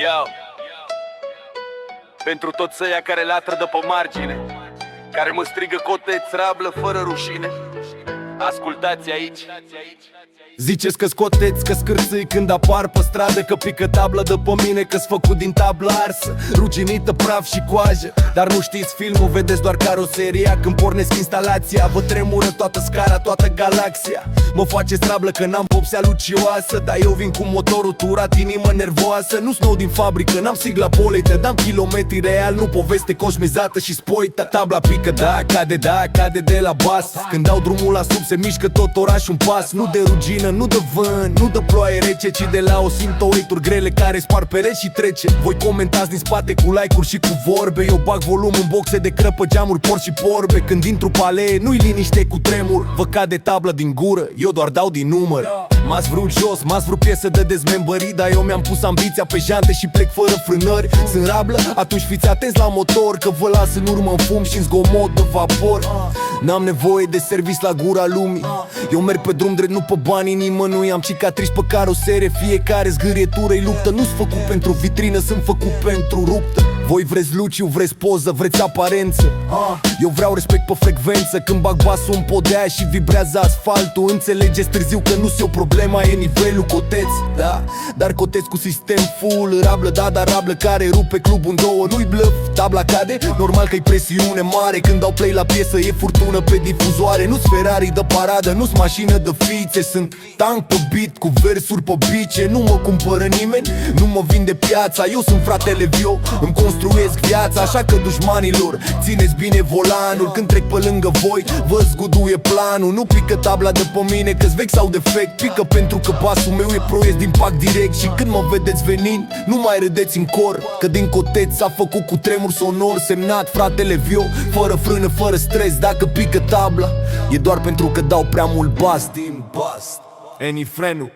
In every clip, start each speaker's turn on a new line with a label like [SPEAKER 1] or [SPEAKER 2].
[SPEAKER 1] Yo. Pentru toți ăia care latră de pe margine, care mă strigă coteț, rablă fără rușine, ascultați aici.
[SPEAKER 2] Ziceți că scoteți, că scârțâi când apar pe stradă, că pică tablă de pe mine, că-s făcut din tablă arsă, ruginită, praf și coajă. Dar nu știți filmul, vedeți doar caroseria. Când pornesc instalația, vă tremură toată scara, toată galaxia. Mă faceți rablă că n-am popsea lucioasă, dar eu vin cu motorul turat, inimă nervoasă. Nu-s nou din fabrică, n-am sigla polită, dam kilometri real, nu poveste conșmizată și spoită. Tabla pică, da, cade de la bas. Când dau drumul la sub, se mișcă tot orașul un pas. Nu de rugină, nu de vânt, nu de ploaie rece, ci de la o simtoituri grele care spar pereți și trece. Voi comentați din spate cu like-uri și cu vorbe. Eu bag volum în boxe de crăpă, geamuri, porci și porbe. Când intru pe alee, nu-i liniște cu tremur. Vă cade tablă din gură, eu doar dau din număr. M-ați vrut jos, m-ați vrut piesă de dezmembărit, dar eu mi-am pus ambiția pe jante și plec fără frânări. Sunt rablă? Atunci fiți atenți la motor, că vă las în urmă în fum și în zgomot de vapor. N-am nevoie de service la gura lumii, eu merg pe drum drept, nu pe banii nimănui. Am cicatrici pe carosere, fiecare zgârietură-i luptă. Nu-s făcut pentru vitrină, sunt făcut pentru ruptă. Voi vreți luciu, vreți poză, vreți aparență. Eu vreau respect pe frecvență. Când bag basul în podea și vibrează asfaltul, înțelegeți târziu că nu-s eu problema, e nivelul coteț, da. Dar coteț cu sistem full, rablă, da, dar rablă care rupe clubul în două. Nu-i bluff, tabla cade, normal că-i presiune mare. Când dau play la piesă e furtună pe difuzoare. Nu-s Ferrari de paradă, nu-s mașină de fițe. Sunt tank pe beat cu versuri pe bice. Nu mă cumpără nimeni, nu mă vinde piața. Eu sunt fratele Vio, îmi construiesc viața. Așa că dușmanilor, țineți bine volanul. Când trec pe lângă voi, vă zguduie planul. Nu pică tabla de pe mine că-s vechi sau defect. Pică pentru că basul meu e proiect din pac direct. Și când mă vedeți venind, nu mai râdeți în cor, că din coteț s-a făcut cu tremur sonor. Semnat fratele Vio, fără frână, fără stres. Dacă pică tabla, e doar pentru că dau prea mult bas din bast. Eni frenu,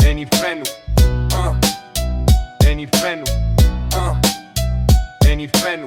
[SPEAKER 2] Eni frenu, Eni frenu, Eni frenu.